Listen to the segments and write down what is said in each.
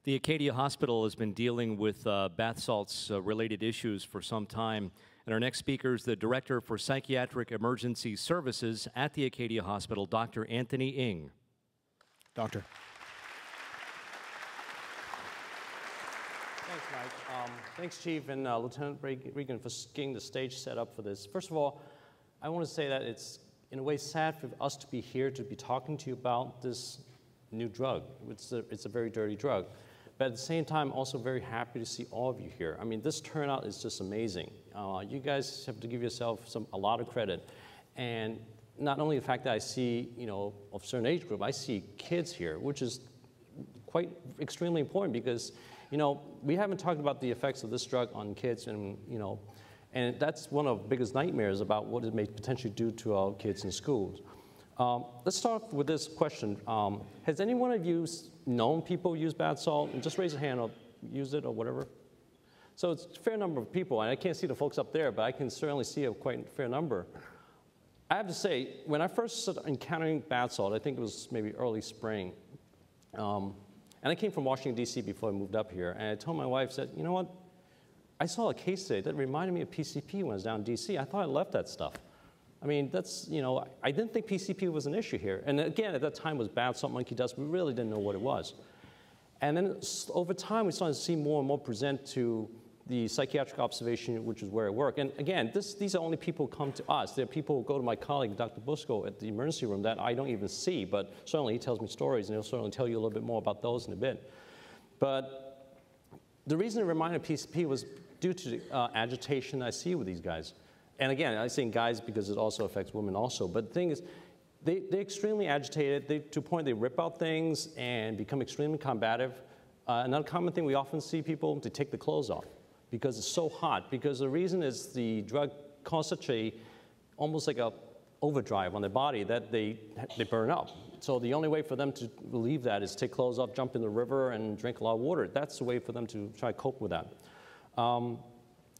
The Acadia Hospital has been dealing with bath salts related issues for some time. And our next speaker is the Director for Psychiatric Emergency Services at the Acadia Hospital, Dr. Anthony Ng. Doctor. Thanks, Mike. Thanks, Chief and Lieutenant Regan, for getting the stage set up for this. First of all, I want to say that it's, in a way, sad for us to be here to be talking to you about this new drug. It's a very dirty drug. But at the same time, also very happy to see all of you here. I mean, this turnout is just amazing. You guys have to give yourself a lot of credit. And not only the fact that I see, of a certain age group, I see kids here, which is quite extremely important because, we haven't talked about the effects of this drug on kids and that's one of the biggest nightmares about what it may potentially do to our kids in schools. Let's start with this question. Has any one of you known people use bath salt? And just raise your hand or use it or whatever. So it's a fair number of people, and I can't see the folks up there, but I can certainly see a quite fair number. I have to say, when I first started encountering bath salt, I think it was maybe early spring, and I came from Washington, D.C. before I moved up here, and I told my wife, said, you know what, I saw a case today that reminded me of PCP when I was down in D.C. I thought I left that stuff. I mean, that's, I didn't think PCP was an issue here. And again, at that time it was bath salt, monkey dust. We really didn't know what it was. And then over time, we started to see more and more present to the psychiatric observation, which is where I work. And again, these are only people who come to us. There are people who go to my colleague, Dr. Busco, at the emergency room that I don't even see, but certainly he tells me stories, and he'll certainly tell you a little bit more about those in a bit. But the reason it reminded PCP was due to the agitation I see with these guys. And again, I'm saying guys because it also affects women also. But the thing is, they're extremely agitated to the point they rip out things and become extremely combative. Another common thing we often see people to take the clothes off because it's so hot. Because the reason is the drug causes such almost like a overdrive on their body that they burn up. So the only way for them to relieve that is take clothes off, jump in the river, and drink a lot of water. That's the way for them to try to cope with that.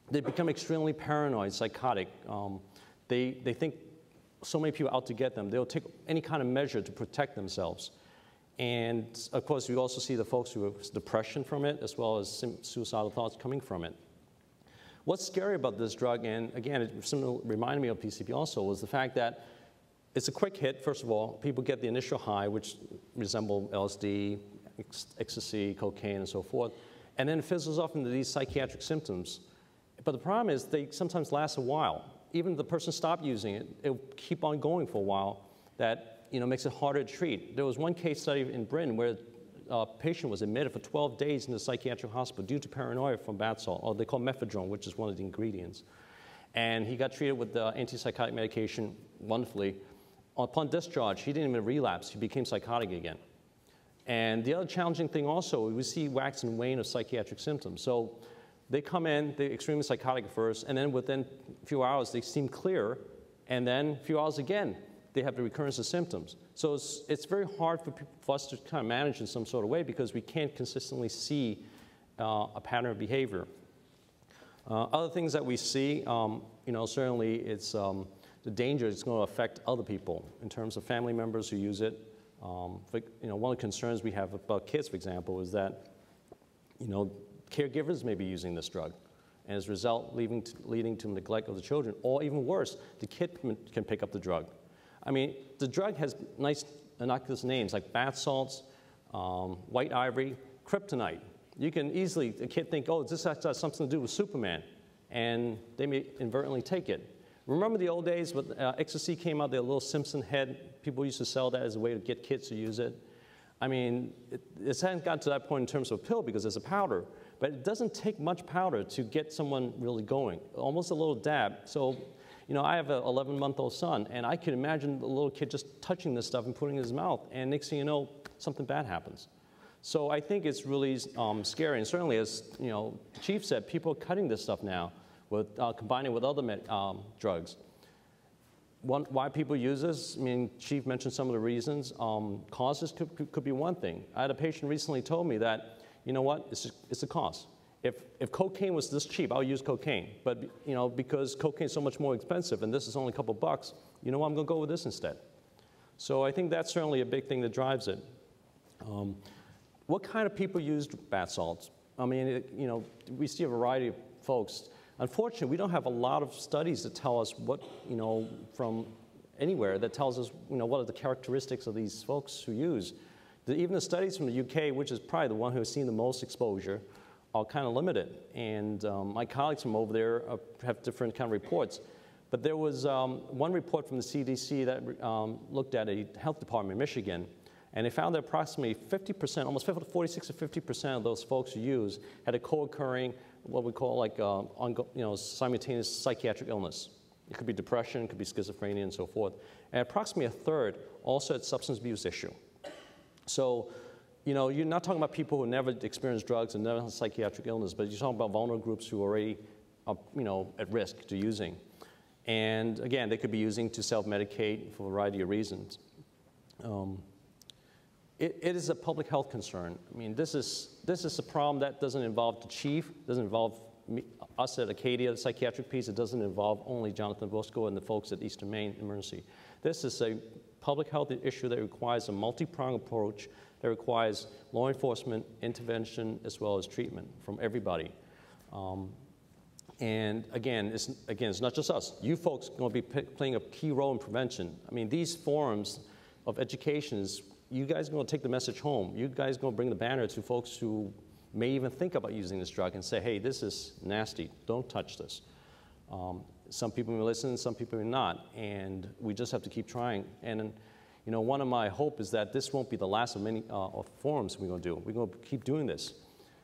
They become extremely paranoid, psychotic. They think so many people are out to get them. They'll take any kind of measure to protect themselves. And of course, we also see the folks who have depression from it, as well as suicidal thoughts coming from it. What's scary about this drug, and again, it reminded me of PCP also, was the fact that it's a quick hit, first of all. People get the initial high, which resemble LSD, ecstasy, cocaine, and so forth. And then it fizzles off into these psychiatric symptoms. But the problem is they sometimes last a while. Even if the person stopped using it, it'll keep on going for a while. That makes it harder to treat. There was one case study in Britain where a patient was admitted for 12 days in the psychiatric hospital due to paranoia from bath salt, or they call methadone, which is one of the ingredients. And he got treated with antipsychotic medication wonderfully. Upon discharge, he didn't even relapse. He became psychotic again. And the other challenging thing also, we see wax and wane of psychiatric symptoms. So they come in, they're extremely psychotic at first, and then within a few hours, they seem clear, and then a few hours again, they have the recurrence of symptoms. So it's very hard for us to kind of manage in some sort of way because we can't consistently see a pattern of behavior. Other things that we see, certainly it's the danger is going to affect other people in terms of family members who use it. One of the concerns we have about kids, for example, is that, caregivers may be using this drug, and as a result, leading to neglect of the children, or even worse, the kid can pick up the drug. I mean, the drug has nice innocuous names like bath salts, white ivory, kryptonite. You can easily, a kid think, oh, this has something to do with Superman, and they may inadvertently take it. Remember the old days when ecstasy came out, the little Simpson head, people used to sell that as a way to get kids to use it. I mean, it hasn't gotten to that point in terms of a pill because it's a powder, but it doesn't take much powder to get someone really going, almost a little dab. So, I have an 11-month-old son, and I can imagine the little kid just touching this stuff and putting it in his mouth, and next thing you know, something bad happens. So I think it's really scary, and certainly, as the Chief said, people are cutting this stuff now, with combining with other drugs. Why people use this, I mean, Chief mentioned some of the reasons. Causes could be one thing. I had a patient recently told me that, you know what, it's the cost. If cocaine was this cheap, I would use cocaine. But because cocaine is so much more expensive and this is only a couple bucks, you know what, I'm going to go with this instead. So I think that's certainly a big thing that drives it. What kind of people use bath salts? I mean, we see a variety of folks. Unfortunately, we don't have a lot of studies that tell us what, from anywhere that tells us, what are the characteristics of these folks who use. Even the studies from the UK, which is probably the one who has seen the most exposure, are kind of limited. And my colleagues from over there have different kind of reports. But there was one report from the CDC that looked at a health department in Michigan, and they found that approximately 50%, almost 46 to 50% of those folks who use had a co-occurring, what we call like simultaneous psychiatric illness. It could be depression, it could be schizophrenia, and so forth. And approximately a third also had substance abuse issue. So, you're not talking about people who never experienced drugs and never had psychiatric illness, but you're talking about vulnerable groups who already are, at risk to using. And again, they could be using to self-medicate for a variety of reasons. It is a public health concern. I mean, this is a problem that doesn't involve the chief, doesn't involve us at Acadia, the psychiatric piece. It doesn't involve only Jonathan Bosco and the folks at Eastern Maine Emergency. This is a public health issue that requires a multi-pronged approach, that requires law enforcement intervention as well as treatment from everybody. And again, it's not just us. You folks are going to be playing a key role in prevention. I mean, these forums of education, you guys are going to take the message home. You guys are going to bring the banner to folks who may even think about using this drug and say, hey, this is nasty. Don't touch this. Some people may listen, some people may not. And we just have to keep trying. And one of my hope is that this won't be the last of many forums we're going to do. We're going to keep doing this.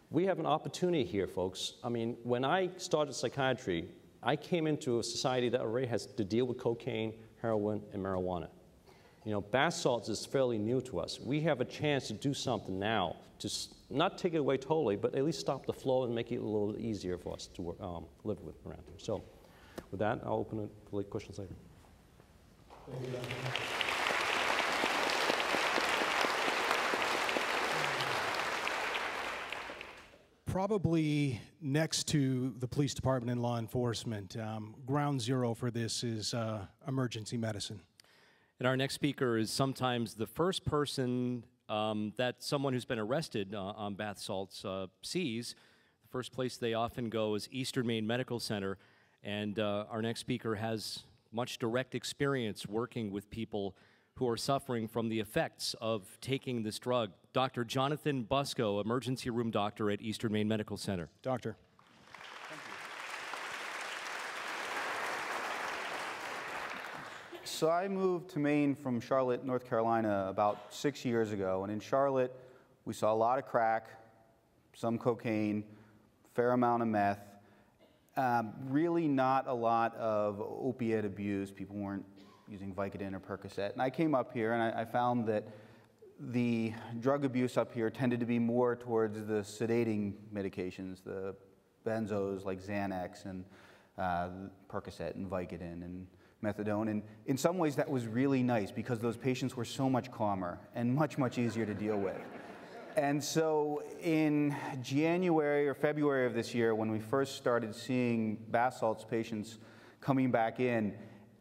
We have an opportunity here, folks. I mean, when I started psychiatry, I came into a society that already has to deal with cocaine, heroin, and marijuana. Bath salts is fairly new to us. We have a chance to do something now to not take it away totally, but at least stop the flow and make it a little easier for us to live with around here. So with that, I'll open it for questions later. Thank you, Probably next to the police department and law enforcement, ground zero for this is emergency medicine. And our next speaker is sometimes the first person that someone who's been arrested on bath salts sees. The first place they often go is Eastern Maine Medical Center, and our next speaker has much direct experience working with people who are suffering from the effects of taking this drug. Dr. Jonathan Bosco, emergency room doctor at Eastern Maine Medical Center. Doctor. So I moved to Maine from Charlotte, North Carolina about 6 years ago, and in Charlotte we saw a lot of crack, some cocaine, fair amount of meth, really not a lot of opiate abuse. People weren't using Vicodin or Percocet. And I came up here and I found that the drug abuse up here tended to be more towards the sedating medications, the benzos like Xanax and Percocet and Vicodin and methadone. And in some ways that was really nice because those patients were so much calmer and much, much easier to deal with. And so in January or February of this year, when we first started seeing bath salts patients coming back in,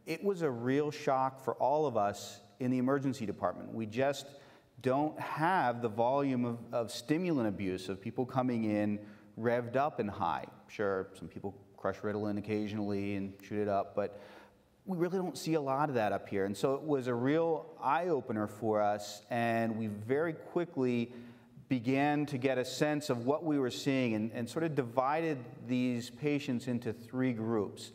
it was a real shock for all of us in the emergency department. We just don't have the volume of stimulant abuse, of people coming in revved up and high. Sure, some people crush Ritalin occasionally and shoot it up, but we really don't see a lot of that up here. And so it was a real eye-opener for us, and we very quickly began to get a sense of what we were seeing and sort of divided these patients into three groups.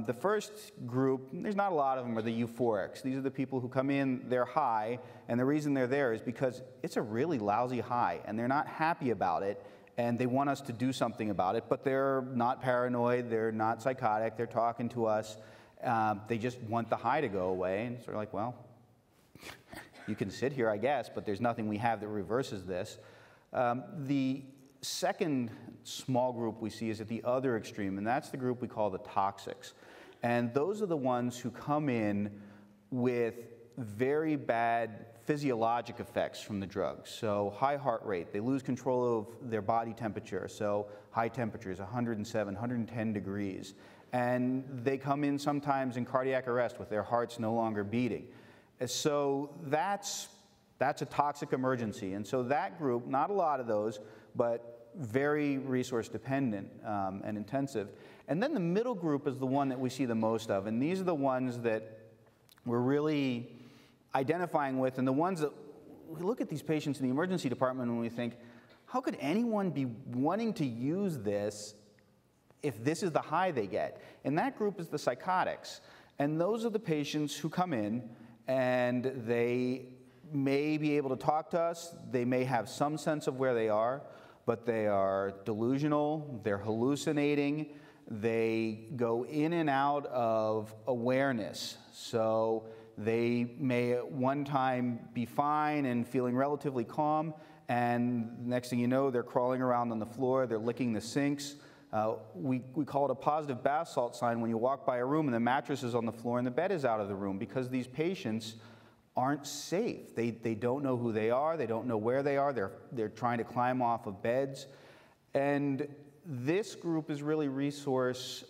The first group, there's not a lot of them, are the euphorics. These are the people who come in, they're high, and the reason they're there is because it's a really lousy high, and they're not happy about it, and they want us to do something about it, but they're not paranoid, they're not psychotic, they're talking to us. They just want the high to go away, and sort of like, well, you can sit here, I guess, but there's nothing we have that reverses this. The second small group we see is at the other extreme, and that's the group we call the toxics. And those are the ones who come in with very bad physiologic effects from the drugs. So high heart rate, they lose control of their body temperature, so high temperatures, 107, 110 degrees. And they come in sometimes in cardiac arrest with their hearts no longer beating. So that's That's a toxic emergency. And so that group, not a lot of those, but very resource dependent and intensive. And then the middle group is the one that we see the most of. And these are the ones that we're really identifying with, and the ones that we look at these patients in the emergency department and we think, how could anyone be wanting to use this if this is the high they get? And that group is the psychotics. And those are the patients who come in and they may be able to talk to us, they may have some sense of where they are, but they are delusional, they're hallucinating, they go in and out of awareness. So they may at one time be fine and feeling relatively calm, and next thing you know, they're crawling around on the floor, they're licking the sinks. We call it a positive bath salt sign when you walk by a room and the mattress is on the floor and the bed is out of the room, because these patients aren't safe. They don't know who they are, they don't know where they are, they're trying to climb off of beds. And this group is really resource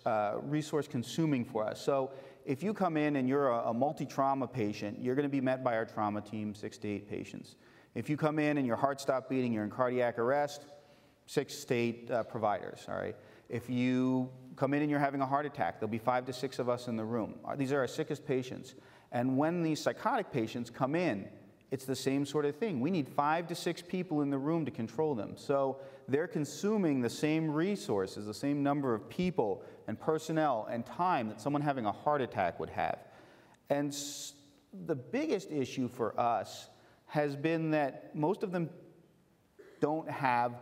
consuming for us. So if you come in and you're a multi-trauma patient, you're going to be met by our trauma team, 6 to 8 patients. If you come in and your heart stopped beating, you're in cardiac arrest, 6 to 8 providers, all right? If you come in and you're having a heart attack, there'll be 5 to 6 of us in the room. These are our sickest patients. And when these psychotic patients come in, it's the same sort of thing. We need 5 to 6 people in the room to control them. So they're consuming the same resources, the same number of people and personnel and time that someone having a heart attack would have. And the biggest issue for us has been that most of them don't have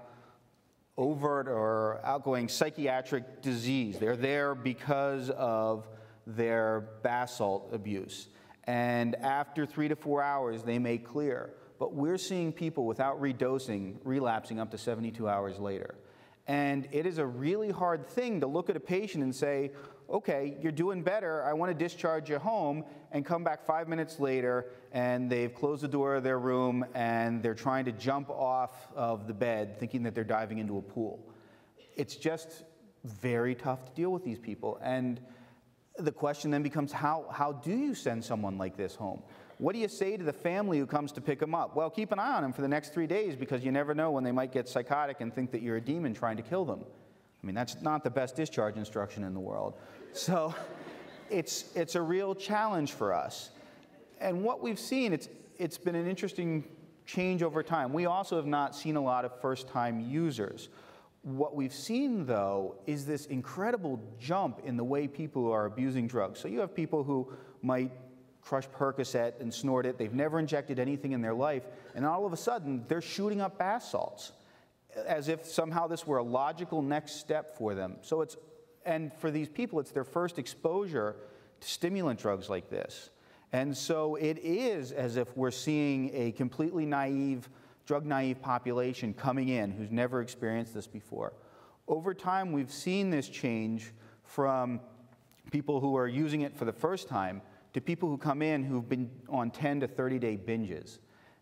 overt or outgoing psychiatric disease. They're there because of their bath salt abuse. And after 3 to 4 hours, they may clear. But we're seeing people without redosing relapsing up to 72 hours later. And it is a really hard thing to look at a patient and say, okay, you're doing better, I want to discharge you home, and come back 5 minutes later and they've closed the door of their room and they're trying to jump off of the bed thinking that they're diving into a pool. It's just very tough to deal with these people. And the question then becomes, how do you send someone like this home? What do you say to the family who comes to pick them up? Well, keep an eye on them for the next 3 days, because you never know when they might get psychotic and think that you're a demon trying to kill them. I mean, that's not the best discharge instruction in the world. So it's a real challenge for us. And what we've seen, it's been an interesting change over time. We also have not seen a lot of first-time users. What we've seen, though, is this incredible jump in the way people are abusing drugs. So you have people who might crush Percocet and snort it. They've never injected anything in their life, and all of a sudden, they're shooting up bath salts, as if somehow this were a logical next step for them. And for these people, it's their first exposure to stimulant drugs like this. And so it is as if we're seeing a completely naive, drug-naive population coming in who's never experienced this before. Over time, we've seen this change from people who are using it for the first time to people who come in who've been on 10 to 30-day binges.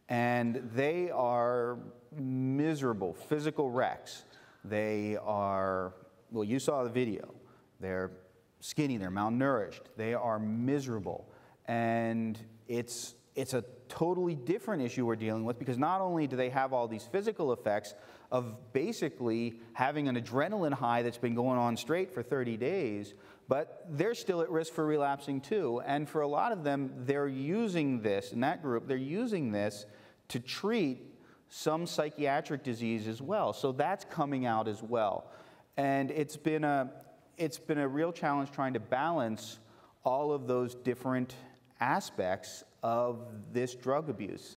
And they are miserable, physical wrecks. They are, well, you saw the video. They're skinny, they're malnourished, they are miserable. And it's a totally different issue we're dealing with, because not only do they have all these physical effects of basically having an adrenaline high that's been going on straight for 30 days, but they're still at risk for relapsing too. And for a lot of them, they're using this, in that group, they're using this to treat some psychiatric disease as well. So that's coming out as well. And it's been a real challenge trying to balance all of those different aspects of this drug abuse.